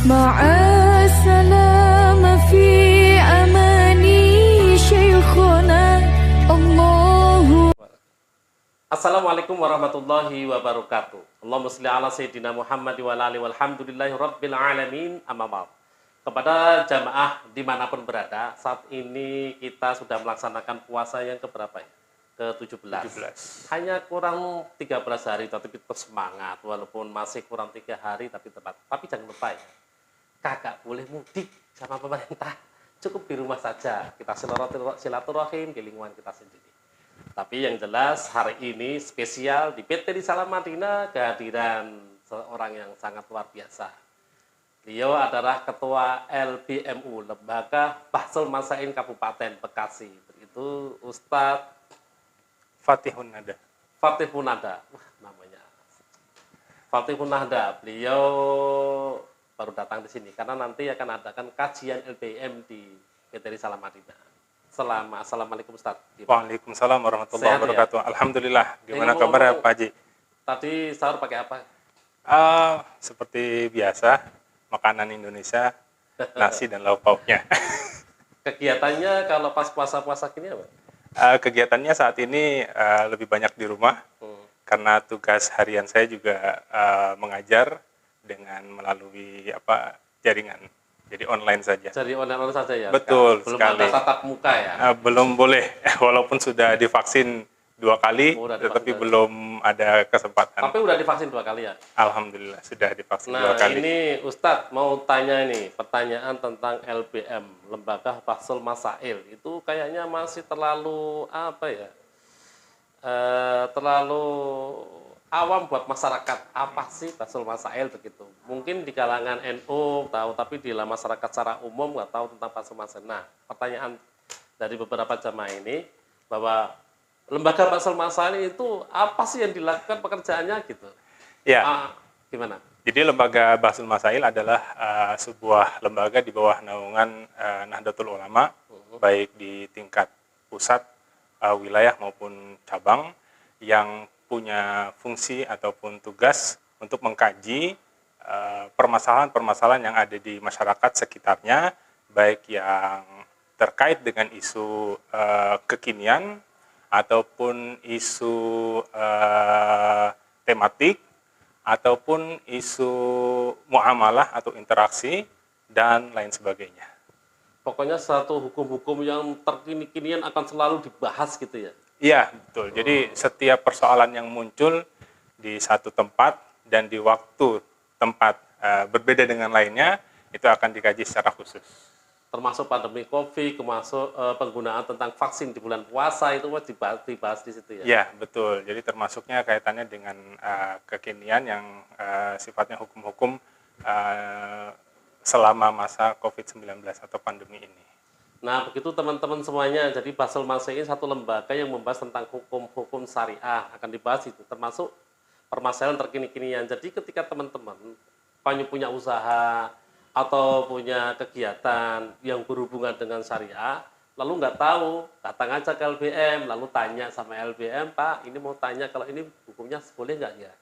مع السلامة في أماني شيخنا الله. Assalamualaikum warahmatullahi wabarakatuh. Allahumma sholli ala sayyidina Muhammad wa ala alihi walhamdulillahi rabbil alamin. Amma ba'd. Kepada jamaah dimanapun berada, saat ini kita sudah melaksanakan puasa yang keberapa ya? Ke-17. Hanya kurang 13 hari, tapi kita semangat. Walaupun masih kurang 3 hari, tapi tepat. Tapi jangan lupa ya, kakak boleh mudik sama pemerintah. Cukup di rumah saja. Kita silaturahim di lingkungan kita sendiri. Tapi yang jelas hari ini spesial di PT Risalah Madinah kehadiran seorang yang sangat luar biasa. Beliau adalah Ketua LBMU, Lembaga Bahsul Masain Kabupaten Bekasi. Itu Ustadz Fatihun Nada. Fatihun Nada, namanya Fatihun Nada. Beliau baru datang di sini karena nanti akan adakan kajian LBM di PT Risalah Madinah. Assalamualaikum Ustaz. Waalaikumsalam warahmatullahi wabarakatuh. Ya? Alhamdulillah. Gimana kabar ya Pak Haji? Tadi sahur pakai apa? Seperti biasa, makanan Indonesia, nasi dan lauk pauknya. Kegiatannya kalau pas puasa-puasa gini apa? Kegiatannya saat ini lebih banyak di rumah, karena tugas harian saya juga mengajar dengan melalui jaringan. Jadi online saja. Jadi online saja ya? Betul belum sekali. Belum ada tatap muka ya? Belum boleh, walaupun sudah divaksin 2 kali, tetapi belum ada kesempatan. Tapi udah divaksin 2 kali ya? Alhamdulillah, sudah divaksin 2 kali. Nah ini Ustadz mau tanya ini, pertanyaan tentang LBM, Lembaga Bahsul Masail. Itu kayaknya masih terlalu, terlalu awam buat masyarakat. Apa sih Bahsul Masail begitu? Mungkin di kalangan NU tahu, tapi di masyarakat secara umum nggak tahu tentang Bahsul Masail. Nah, pertanyaan dari beberapa jamaah ini bahwa Lembaga Bahsul Masail itu apa sih yang dilakukan pekerjaannya gitu? Ya. Gimana? Jadi Lembaga Bahsul Masail adalah sebuah lembaga di bawah naungan Nahdlatul Ulama, baik di tingkat pusat, wilayah maupun cabang, yang punya fungsi ataupun tugas untuk mengkaji permasalahan-permasalahan yang ada di masyarakat sekitarnya, baik yang terkait dengan isu kekinian ataupun isu tematik ataupun isu muamalah atau interaksi dan lain sebagainya. Pokoknya satu hukum-hukum yang terkini-kinian akan selalu dibahas gitu ya? Iya, betul. Jadi setiap persoalan yang muncul di satu tempat dan di waktu tempat berbeda dengan lainnya, itu akan dikaji secara khusus. Termasuk pandemi COVID, termasuk penggunaan tentang vaksin di bulan puasa, itu dibahas di situ ya? Iya, betul. Jadi termasuknya kaitannya dengan kekinian yang sifatnya hukum-hukum selama masa COVID-19 atau pandemi ini. Nah, begitu teman-teman semuanya. Jadi Bahsul Masail ini satu lembaga yang membahas tentang hukum-hukum syariah. Akan dibahas itu, termasuk permasalahan terkini-kinian. Jadi ketika teman-teman punya usaha atau punya kegiatan yang berhubungan dengan syariah, lalu nggak tahu, datang aja ke LBM, lalu tanya sama LBM, Pak, ini mau tanya kalau ini bukunya boleh nggak ya?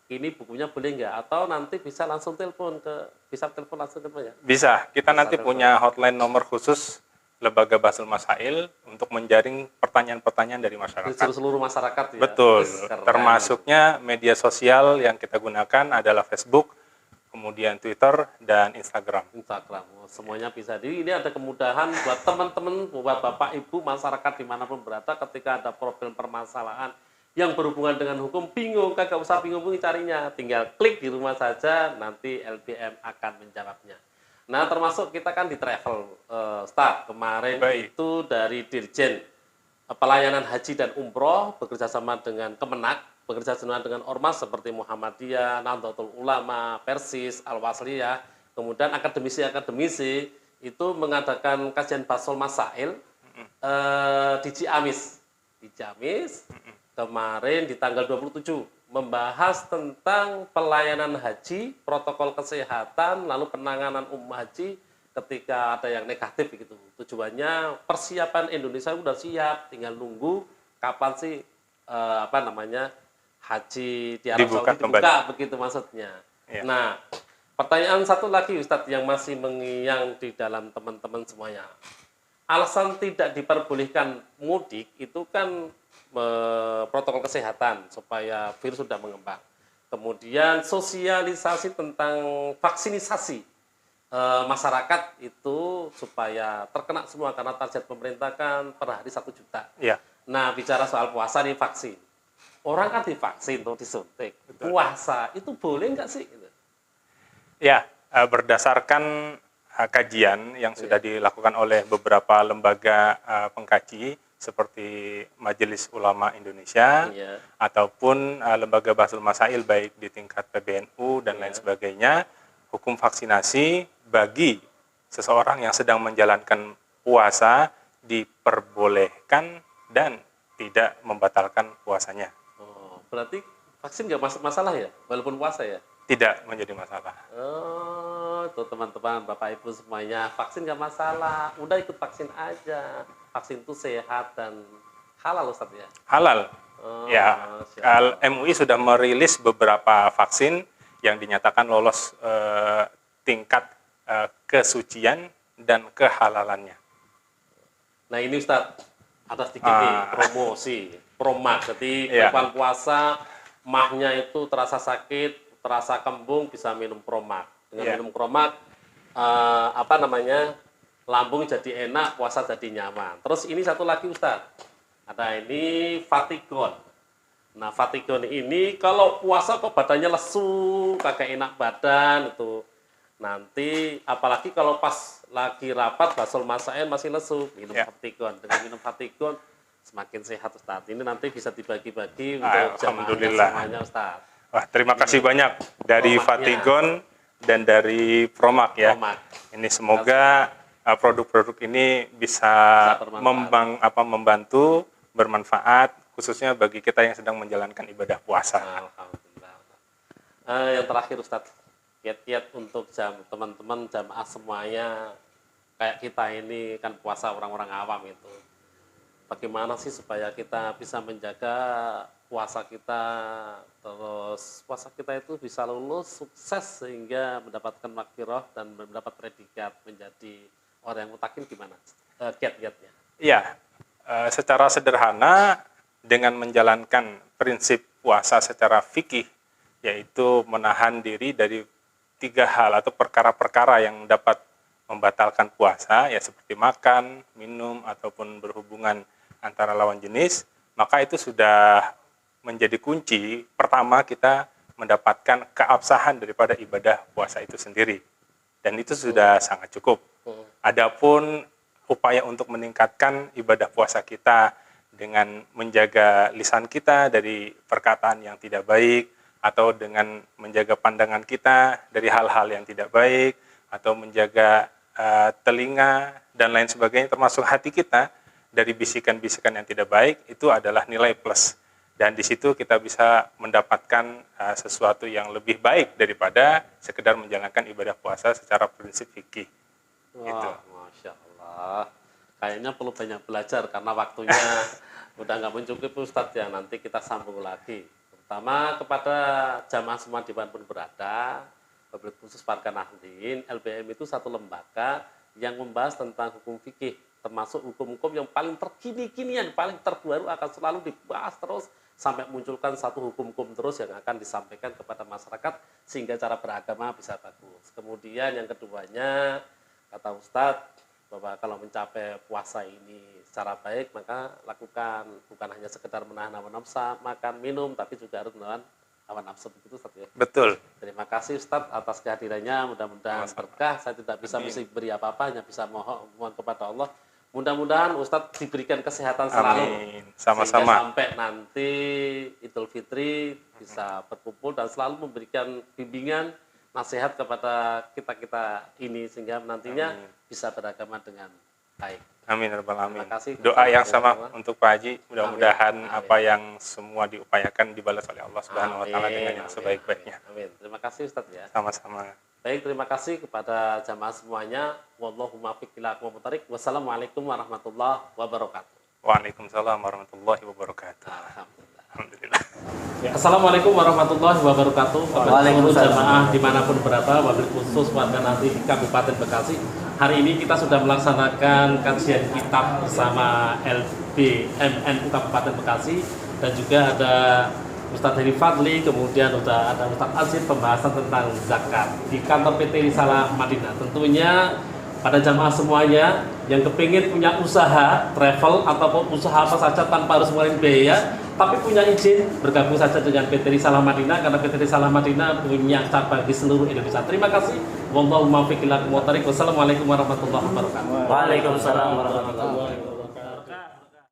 Ini bukunya boleh nggak? Atau nanti bisa langsung telepon langsung ya? Bisa, kita Bisa nanti punya hotline nomor khusus Lembaga Bahsul Masail untuk menjaring pertanyaan-pertanyaan dari masyarakat. Seluruh masyarakat ya? Betul, termasuknya media sosial yang kita gunakan adalah Facebook, kemudian Twitter, dan Instagram. Semuanya bisa. Jadi ini ada kemudahan buat teman-teman, buat Bapak Ibu, masyarakat dimanapun berada, ketika ada problem permasalahan yang berhubungan dengan hukum, bingung, kagak usah bingung carinya. Tinggal klik di rumah saja, nanti LBM akan menjawabnya. Nah, termasuk kita kan di travel, Ustaz, kemarin itu dari Dirjen Pelayanan Haji dan Umroh, bekerjasama dengan Kemenak, bekerjasama dengan Ormas seperti Muhammadiyah, Nahdlatul Ulama, Persis, Al-Wasliyah, kemudian akademisi-akademisi itu mengadakan kajian Bahsul Masail di Ciamis. Di Ciamis, kemarin di tanggal 27, membahas tentang pelayanan haji, protokol kesehatan, lalu penanganan haji ketika ada yang negatif begitu. Tujuannya persiapan Indonesia sudah siap, tinggal nunggu kapan sih haji di Arab Saudi dibuka begitu maksudnya. Ya. Nah, Pertanyaan satu lagi Ustadz yang masih mengiang di dalam teman-teman semuanya. Alasan tidak diperbolehkan mudik itu kan protokol kesehatan supaya virus sudah mengembang. Kemudian sosialisasi tentang vaksinisasi masyarakat itu supaya terkena semua karena target pemerintah kan per hari 1 juta. Ya. Nah, bicara soal puasa nih vaksin. Orang kan divaksin atau disuntik. Puasa itu boleh nggak sih? Ya, berdasarkan kajian yang sudah dilakukan oleh beberapa lembaga pengkaji seperti Majelis Ulama Indonesia ataupun lembaga Bahsul Masail baik di tingkat PBNU dan lain sebagainya, hukum vaksinasi bagi seseorang yang sedang menjalankan puasa diperbolehkan dan tidak membatalkan puasanya. Oh, berarti vaksin nggak masalah ya, walaupun puasa ya? Tidak menjadi masalah. Oh, tuh teman-teman, Bapak Ibu semuanya, vaksin nggak masalah, udah ikut vaksin aja. Vaksin itu sehat dan halal Ustaz ya? Halal. Oh, Ya, MUI sudah merilis beberapa vaksin yang dinyatakan lolos tingkat kesucian dan kehalalannya. Nah ini Ustadz, ada sedikit nih promosi, promak. Jadi bulan puasa, mahnya itu terasa sakit, terasa kembung, bisa minum promak. Dengan minum promak, lambung jadi enak, puasa jadi nyaman. Terus ini satu lagi Ustadz, ada ini Fatigon. Nah Fatigon ini kalau puasa kok badannya lesu, kagak enak badan itu. Nanti apalagi kalau pas lagi rapat Bahsul Masail masih lesu, minum Fatigon. Dengan minum Fatigon semakin sehat Ustaz. Ini nanti bisa dibagi-bagi untuk jamaahnya semuanya Ustaz. Wah, terima kasih banyak dari Fatigon dan dari Promak ya. Ini semoga produk-produk ini bisa membantu, bermanfaat khususnya bagi kita yang sedang menjalankan ibadah puasa. Alhamdulillah. Yang terakhir Ustaz, kiat-kiat untuk teman-teman jamaah semuanya, kayak kita ini kan puasa orang-orang awam itu. Bagaimana sih supaya kita bisa menjaga puasa kita, terus puasa kita itu bisa lulus, sukses sehingga mendapatkan makfirah dan mendapat predikat menjadi orang yang mutakin, gimana kiat-kiatnya? Iya, secara sederhana dengan menjalankan prinsip puasa secara fikih, yaitu menahan diri dari 3 hal atau perkara-perkara yang dapat membatalkan puasa, ya seperti makan, minum, ataupun berhubungan antara lawan jenis, maka itu sudah menjadi kunci pertama kita mendapatkan keabsahan daripada ibadah puasa itu sendiri. Dan itu sudah sangat cukup. Adapun upaya untuk meningkatkan ibadah puasa kita dengan menjaga lisan kita dari perkataan yang tidak baik, atau dengan menjaga pandangan kita dari hal-hal yang tidak baik, atau menjaga telinga dan lain sebagainya, termasuk hati kita dari bisikan-bisikan yang tidak baik, itu adalah nilai plus. Dan di situ kita bisa mendapatkan sesuatu yang lebih baik daripada sekedar menjalankan ibadah puasa secara prinsip fikih. Wah, gitu. Masya Allah. Kayaknya perlu banyak belajar karena waktunya udah nggak mencukupi Ustadz ya. Nanti kita sambung lagi. Terutama kepada jamaah semua dimanapun berada, wabil khusus Parka Nahdien, LBM itu satu lembaga yang membahas tentang hukum fikih, termasuk hukum-hukum yang paling terkini-kinian, paling terbaru akan selalu dibahas terus sampai munculkan satu hukum-hukum terus yang akan disampaikan kepada masyarakat sehingga cara beragama bisa bagus. Kemudian yang keduanya, kata Ustadz, bahwa kalau mencapai puasa ini secara baik, maka lakukan bukan hanya sekedar menahan hawa nafsu, makan, minum, tapi juga harus menahan hawa nafsu. Begitu Ustadz ya? Betul. Terima kasih Ustadz atas kehadirannya, mudah-mudahan berkah. Saya tidak bisa beri apa-apa, hanya bisa mohon kepada Allah. Mudah-mudahan Ustadz diberikan kesehatan selalu. Amin. Sama-sama. Sampai nanti Idul Fitri bisa berkumpul dan selalu memberikan bimbingan, nasihat kepada kita-kita ini sehingga nantinya bisa beragama dengan baik. Amin rabbal alamin. Terima kasih. Doa yang sama untuk Pak Haji, mudah-mudahan apa yang semua diupayakan dibalas oleh Allah Subhanahu wa taala dengan yang sebaik-baiknya. Amin. Terima kasih Ustaz ya. Sama-sama. Baik, terima kasih kepada jamaah semuanya. Wallahu muwaffiq ila aqwamit thoriq. Wassalamualaikum warahmatullahi wabarakatuh. Waalaikumsalam warahmatullahi wabarakatuh. Alhamdulillah. Alhamdulillah. Assalamualaikum warahmatullahi wabarakatuh. Kepada seluruh jamaah dimanapun berada, wabil khusus warga nanti di Kabupaten Bekasi. Hari ini kita sudah melaksanakan kajian kitab bersama LBMNU Kabupaten Bekasi, dan juga ada Ustadz Heri Fadli, kemudian sudah ada Ustadz Aziz, pembahasan tentang zakat di kantor PT Risalah Madinah. Tentunya pada jamaah semuanya yang kepingin punya usaha travel ataupun usaha apa saja tanpa harus mengeluarkan biaya, tapi punya izin, bergabung saja dengan PT Risalah Madinah, karena PT Risalah Madinah punya cabang di seluruh Indonesia. Terima kasih. Wallahu muwaffiq ila aqwamit thoriq. Wassalamualaikum warahmatullahi wabarakatuh. Waalaikumsalam warahmatullahi wabarakatuh.